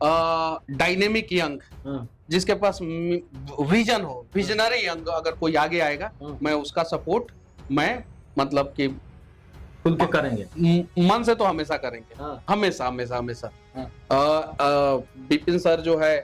Dynamic young, जिसके पास vision हो, visionary young अगर कोई आगे आएगा, मैं उसका सपोर्ट मैं मतलब कि खुल के करेंगे, मन से तो हमेशा करेंगे। हमेशा हमेशा हमेशा। विपिन सर जो है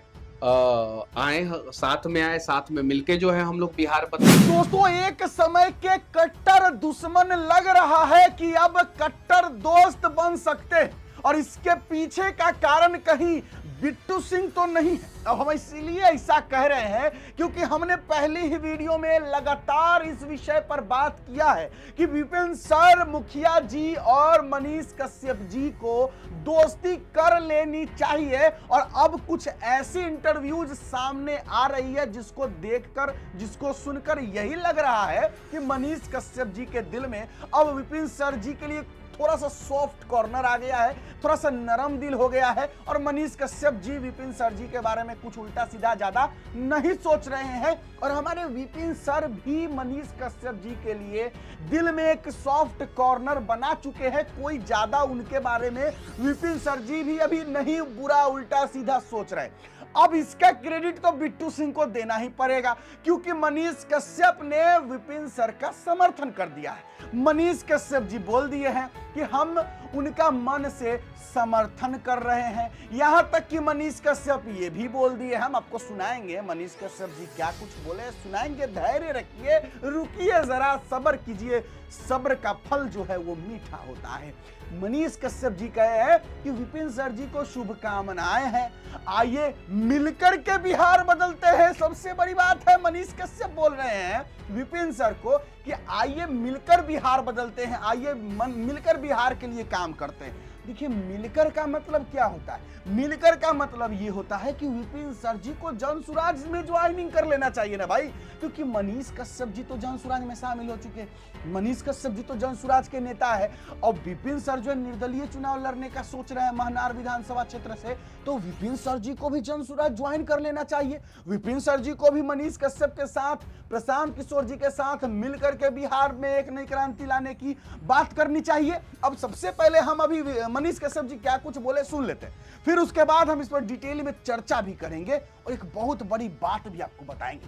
आए, साथ में आए, साथ में मिलके जो है हम लोग बिहार बदले। दोस्तों, एक समय के कट्टर दुश्मन लग रहा है कि अब कट्टर दोस्त बन सकते हैं, और इसके पीछे का कारण कहीं बिट्टू सिंह तो नहीं है। अब हम इसीलिए ऐसा कह रहे हैं क्योंकि हमने पहली ही वीडियो में लगातार इस विषय पर बात किया है कि विपिन सर, मुखिया जी और मनीष कश्यप जी को दोस्ती कर लेनी चाहिए। और अब कुछ ऐसी इंटरव्यूज सामने आ रही है जिसको देखकर, जिसको सुनकर यही लग रहा है कि मनीष कश्यप जी के दिल में अब विपिन सर जी के लिए थोड़ा सा सॉफ्ट कॉर्नर आ गया है, थोड़ा सा नरम दिल हो गया है, और मनीष कश्यप जी विपिन सर जी के बारे में कुछ उल्टा सीधा ज्यादा नहीं सोच रहे हैं। और हमारे विपिन सर भी मनीष कश्यप जी के लिए दिल में एक सॉफ्ट कॉर्नर बना चुके हैं। कोई ज्यादा उनके बारे में विपिन सर जी भी अभी नहीं बुरा उल्टा सीधा सोच रहे। अब इसका क्रेडिट तो बिट्टू सिंह को देना ही पड़ेगा, क्योंकि मनीष कश्यप ने विपिन सर का समर्थन कर दिया है। मनीष कश्यप जी बोल दिए हैं कि हम उनका मन से समर्थन कर रहे हैं। यहां तक कि मनीष कश्यप ये भी बोल दिए, हम आपको सुनाएंगे मनीष कश्यप जी क्या कुछ बोले, सुनाएंगे। धैर्य रखिए, रुकिए, जरा सब्र कीजिए, सब्र का फल जो है वो मीठा होता है। मनीष कश्यप जी कहे हैं कि विपिन सर जी को शुभकामनाएं हैं, आइए मिलकर के बिहार बदलते हैं। सबसे बड़ी बात है, मनीष कश्यप बोल रहे हैं विपिन सर को कि आइए मिलकर बिहार बदलते हैं, आइए मिलकर बिहार के लिए काम करते हैं। देखिए, मिलकर का मतलब क्या होता है? मिलकर का मतलब ये होता है कि विपिन सर जी को जनसुराज में ज्वाइनिंग कर लेना चाहिए ना भाई, क्योंकि मनीष कश्यप जी तो जनसुराज में शामिल हो चुके हैं। मनीष कश्यप जी तो जनसुराज के नेता है, और विपिन सर जो निर्दलीय चुनाव लड़ने का सोच रहे हैं महनार विधानसभा क्षेत्र से, तो विपिन सर जी को भी जनसुराज ज्वाइन कर लेना चाहिए। विपिन सर जी को भी मनीष कश्यप के साथ, प्रशांत किशोर जी के साथ मिलकर के बिहार में एक नई क्रांति लाने की बात करनी चाहिए। अब सबसे पहले हम अभी मनीष कश्यप जी क्या कुछ बोले सुन लेते हैं, फिर उसके बाद हम इस पर डिटेल में चर्चा भी करेंगे और एक बहुत बड़ी बात भी आपको बताएंगे।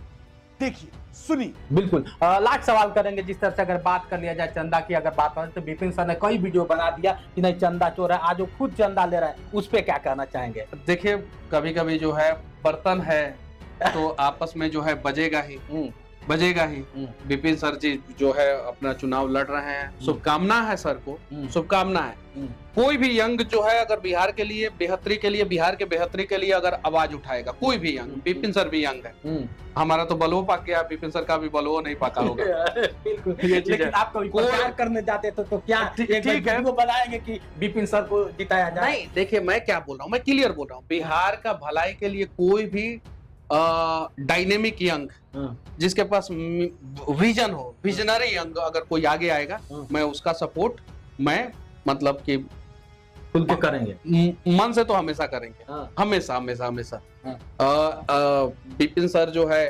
देखिए, सुनिए। बिल्कुल लाख सवाल करेंगे। जिस तरह से अगर बात कर लिया जाए चंदा की, अगर बात करें तो विपिन सर ने कई वीडियो बना दिया कि नहीं चंदा चोर है, आज वो खुद चंदा ले रहा है, उस पर क्या कहना चाहेंगे? देखिए, कभी कभी जो है बर्तन है तो आपस में जो है बजेगा ही, बजेगा ही। विपिन सर जी जो है अपना चुनाव लड़ रहे हैं, शुभकामना है सर को, शुभकामना है। कोई भी यंग जो है अगर बिहार के लिए बेहतरी के लिए, बिहार के बेहतरी के लिए अगर आवाज उठाएगा, कोई भी यंग, विपिन सर भी यंग है। हमारा तो बलवो पक गया, विपिन सर का भी बलवो नहीं पका होगा। बिल्कुल, लेकिन आप कभी प्रचार करने जाते तो क्या ठीक है वो बनाएंगे कि विपिन सर को जिताया जाए? नहीं, देखिए मैं क्या बोल रहा हूँ, मैं क्लियर बोल रहा हूँ। बिहार का भलाई के लिए कोई भी डायनेमिक यंग, जिसके पास विजन हो, विजनरी यंग अगर कोई आगे आएगा, मैं उसका सपोर्ट मैं मतलब कि खुल के करेंगे, मन से तो हमेशा करेंगे। हमेशा हमेशा हमेशा। विपिन सर जो है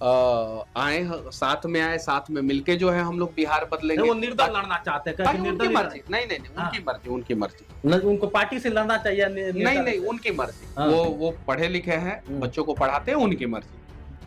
आए, साथ में आए, साथ में मिलके जो है हम लोग बिहार बदलेंगे। वो निर्दल लड़ना चाहते हैं, उनकी मर्जी। नहीं, उनकी मर्जी, उनकी मर्जी। उनको पार्टी से लड़ना चाहिए? नहीं, उनकी मर्जी। वो पढ़े लिखे हैं, बच्चों को पढ़ाते हैं, उनकी मर्जी।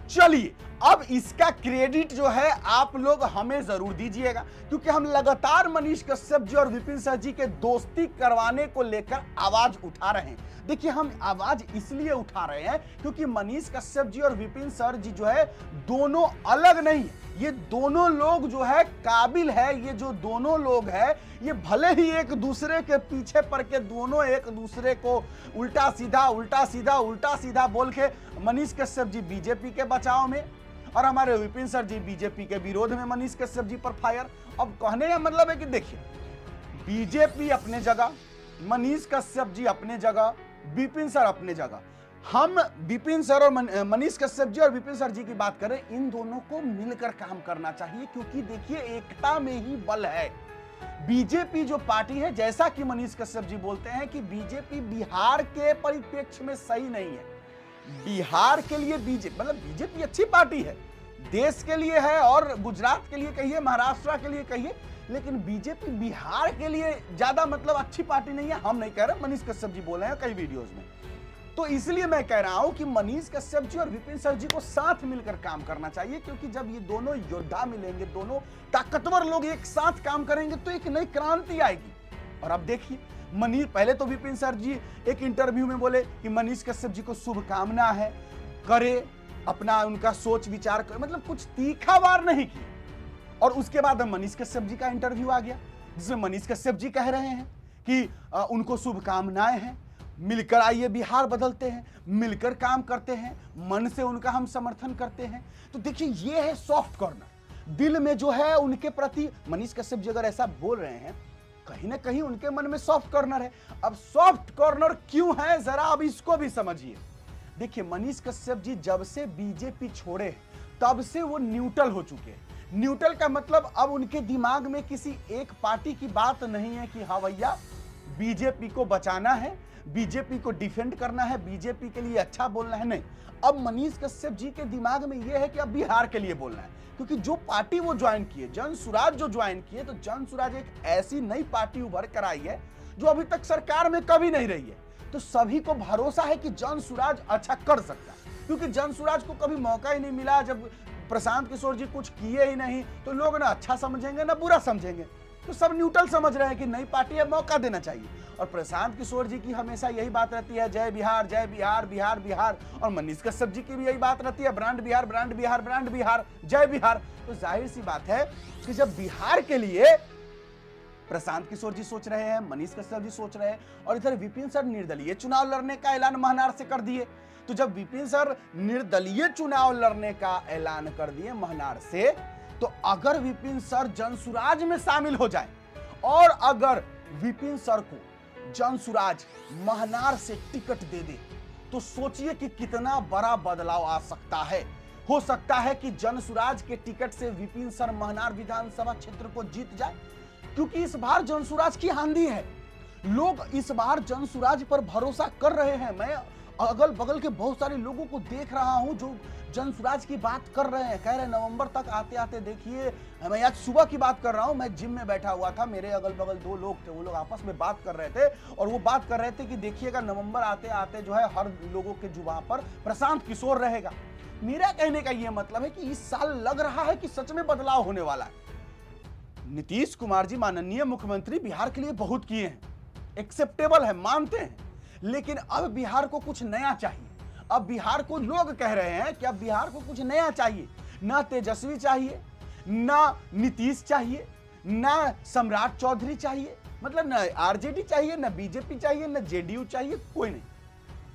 चलिए, अब इसका क्रेडिट जो है आप लोग हमें जरूर दीजिएगा, क्योंकि हम लगातार मनीष कश्यप जी और विपिन सर जी के दोस्ती करवाने को लेकर आवाज उठा रहे हैं। देखिए, हम आवाज इसलिए उठा रहे हैं क्योंकि मनीष कश्यप जी और विपिन सर जी जो है दोनों अलग नहीं है। ये दोनों लोग जो है काबिल है, ये जो दोनों लोग हैं ये भले ही एक दूसरे के पीछे पड़ के दोनों एक दूसरे को उल्टा सीधा बोल के, मनीष कश्यप जी बीजेपी के बचाव में और हमारे विपिन सर जी बीजेपी के विरोध में मनीष कश्यप जी पर फायर। अब कहने का मतलब है कि देखिए, बीजेपी अपने जगह, मनीष कश्यप जी अपने जगह, विपिन सर अपने जगह। हम विपिन सर और मनीष कश्यप जी और विपिन सर जी की बात करें, इन दोनों को मिलकर काम करना चाहिए, क्योंकि देखिए एकता में ही बल है। बीजेपी जो पार्टी है, जैसा कि मनीष कश्यप जी बोलते हैं कि बीजेपी बिहार के परिप्रेक्ष्य में सही नहीं है। बिहार के लिए बीजेपी अच्छी पार्टी है, देश के लिए है, और गुजरात के लिए कहिए, महाराष्ट्र के लिए कहिए, लेकिन बीजेपी बिहार के लिए ज्यादा अच्छी पार्टी नहीं है। हम नहीं कह रहे, मनीष कश्यप जी बोले हैं कई वीडियोस में। तो इसलिए मैं कह रहा हूं कि मनीष कश्यप जी और विपिन सर जी को साथ मिलकर काम करना चाहिए, क्योंकि जब ये दोनों योद्धा मिलेंगे, दोनों ताकतवर लोग एक साथ काम करेंगे तो एक नई क्रांति आएगी। और अब देखिए, मनीष, पहले तो विपिन सर जी एक इंटरव्यू में बोले कि मनीष कश्यप जी को शुभकामना है, करे अपना उनका सोच विचार कर, मतलब कुछ तीखा वार नहीं किया। और उसके बाद मनीष कश्यप जी का इंटरव्यू आ गया, जिसमें मनीष कश्यप जी कह रहे हैं कि उनको शुभकामनाएं हैं, मिलकर आइए बिहार बदलते हैं, मिलकर काम करते हैं, मन से उनका हम समर्थन करते हैं। तो देखिए, ये है सॉफ्ट कॉर्नर। दिल में जो है उनके प्रति मनीष कश्यप जी अगर ऐसा बोल रहे हैं, कहीं ना कहीं उनके मन में सॉफ्ट कॉर्नर है। अब सॉफ्ट कॉर्नर क्यों है, जरा अब इसको भी समझिए। देखिए, मनीष कश्यप जी जब से बीजेपी छोड़े तब से वो न्यूट्रल हो चुके हैं। न्यूट्रल का मतलब अब उनके दिमाग में किसी एक पार्टी की बात नहीं है कि हाँ भैया बीजेपी को बचाना है, बीजेपी को डिफेंड करना है, बीजेपी के लिए अच्छा बोलना है। नहीं, अब मनीष कश्यप जी के दिमाग में यह है कि अब बिहार के लिए बोलना है, क्योंकि जो पार्टी वो ज्वाइन किए, जन सुराज जो ज्वाइन किए, तो जन सुराज एक ऐसी नई पार्टी उभर कर आई है जो अभी तक सरकार में कभी नहीं रही है। तो सभी को भरोसा है कि जन सुराज अच्छा कर सकता है, क्योंकि जन सुराज को कभी मौका ही नहीं मिला। जब प्रशांत किशोर जी कुछ किए ही नहीं तो लोग ना अच्छा समझेंगे ना बुरा समझेंगे, तो सब न्यूट्रल समझ रहे हैं कि नई पार्टी है, मौका देना चाहिए। और प्रशांत किशोर जी की हमेशा यही बात रहती है, जय बिहार, जय बिहार, बिहार बिहार। और मनीष कश्यप जी की भी यही बात रहती है, brand Bihar, brand Bihar, brand Bihar, जय बिहार। तो जाहिर सी बात है कि जब बिहार के लिए प्रशांत किशोर जी सोच रहे हैं, मनीष कश्यप जी सोच रहे हैं, और इधर विपिन सर निर्दलीय चुनाव लड़ने का ऐलान महनार से कर दिए। तो जब विपिन सर निर्दलीय चुनाव लड़ने का ऐलान कर दिए महनार से, तो अगर विपिन सर जनसुराज में शामिल हो जाए और अगर विपिन सर को जनसुराज महनार से टिकट दे दे, तो सोचिए कि कितना बड़ा बदलाव आ सकता है। हो सकता है कि जनसुराज के टिकट से विपिन सर महनार विधानसभा क्षेत्र को जीत जाए, क्योंकि इस बार जनसुराज की आंधी है। लोग इस बार जनसुराज पर भरोसा कर रहे हैं। मैं अगल बगल के बहुत सारे लोगों को देख रहा हूं जो जनसुराज की बात कर रहे हैं, कह रहे हैं नवंबर तक आते आते देखिए। मैं आज सुबह की बात कर रहा हूं, मैं जिम में बैठा हुआ था, मेरे अगल बगल दो लोग थे, वो लोग आपस में बात कर रहे थे और वो बात कर रहे थे कि देखिएगा नवंबर आते आते जो है हर लोगों के जुबान पर प्रशांत किशोर रहेगा। मेरा कहने का यह मतलब है कि इस साल लग रहा है कि सच में बदलाव होने वाला है। नीतीश कुमार जी माननीय मुख्यमंत्री बिहार के लिए बहुत किए हैं, एक्सेप्टेबल है, मानते हैं, लेकिन अब बिहार को कुछ नया चाहिए। अब बिहार को लोग कह रहे हैं कि अब बिहार को कुछ नया चाहिए। ना तेजस्वी चाहिए, ना नीतीश चाहिए, ना सम्राट चौधरी चाहिए, मतलब ना आरजेडी चाहिए, ना बीजेपी चाहिए, ना जेडीयू चाहिए, कोई नहीं।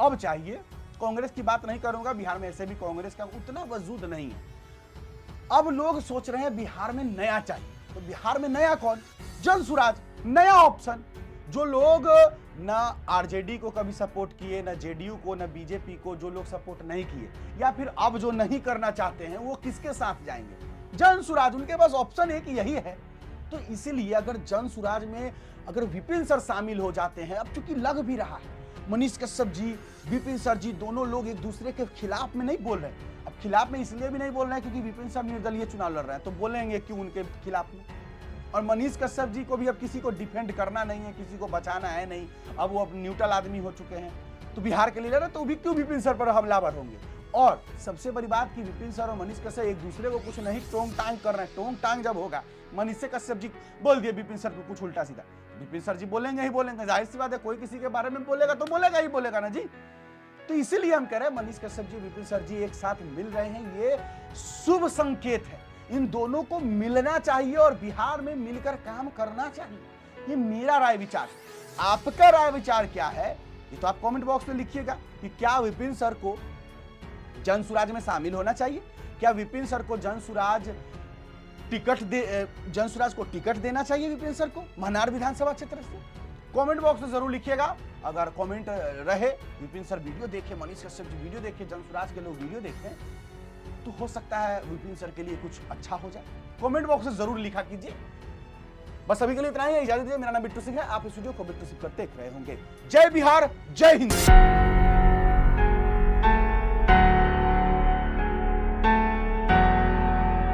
अब चाहिए, कांग्रेस की बात नहीं करूंगा, बिहार में ऐसे भी कांग्रेस का उतना वजूद नहीं है। अब लोग सोच रहे हैं बिहार में नया चाहिए। तो बिहार में नया कौन? जनसुराज, नया ऑप्शन। जो लोग ना आरजेडी को कभी सपोर्ट किए, ना जेडीयू को, ना बीजेपी को, जो लोग सपोर्ट नहीं किए, या फिर अब जो नहीं करना चाहते हैं, वो किसके साथ जाएंगे? जनसुराज। उनके पास ऑप्शन एक यही है। तो इसीलिए अगर जनसुराज में अगर विपिन सर शामिल हो जाते हैं, अब चूंकि लग भी रहा है, मनीष कश्यप जी, विपिन सर जी दोनों लोग एक दूसरे के खिलाफ में नहीं बोल रहे। अब खिलाफ में इसलिए भी नहीं बोल रहे हैं क्योंकि विपिन सर निर्दलीय चुनाव लड़ रहे हैं, तो बोलेंगे क्यों उनके खिलाफ में। और मनीष कश्यप जी को भी अब किसी को डिफेंड करना नहीं है, किसी को बचाना है नहीं, अब वो अब न्यूट्रल आदमी हो चुके हैं, तो बिहार के लिए लड़ रहे, तो भी क्यों विपिन सर पर हमलावर होंगे। और सबसे बड़ी बात कि विपिन सर और मनीष कश्यप एक दूसरे को कुछ नहीं टोंग टांग कर रहे हैं। टोंग टांग जब होगा, मनीष कश्यप जी बोल दिए विपिन सर को कुछ उल्टा सीधा, विपिन सर जी बोलेंगे ही बोलेंगे, जाहिर सी बात है, कोई किसी के बारे में बोलेगा तो बोलेगा ही बोलेगा ना जी। तो इसीलिए हम कह रहे हैं मनीष कश्यप जी, विपिन सर जी एक साथ मिल रहे हैं, ये शुभ संकेत है। इन दोनों को मिलना चाहिए और बिहार में मिलकर काम करना चाहिए। ये मेरा राय विचार। आपका राय विचार क्या है, ये तो आप कमेंट बॉक्स में लिखिएगा कि क्या विपिन सर को जनसुराज में शामिल होना चाहिए, क्या विपिन सर को जनसुराज को टिकट देना चाहिए विपिन सर को महनार विधानसभा क्षेत्र से। कमेंट बॉक्स में जरूर लिखिएगा। अगर कमेंट रहे विपिन सर वीडियो देखे, मनीष कश्यप जी वीडियो देखे, जनसुराज के लोग वीडियो देखें, तो हो सकता है विपिन सर के लिए कुछ अच्छा हो जाए। कमेंट बॉक्स में जरूर लिखा कीजिए। बस अभी के लिए इतना ही है, इजाजत दीजिए। मेरा नाम बिट्टू सिंह है, आप इस वीडियो को बिट्टू सिंह पर देख रहे होंगे। जय बिहार, जय हिंद।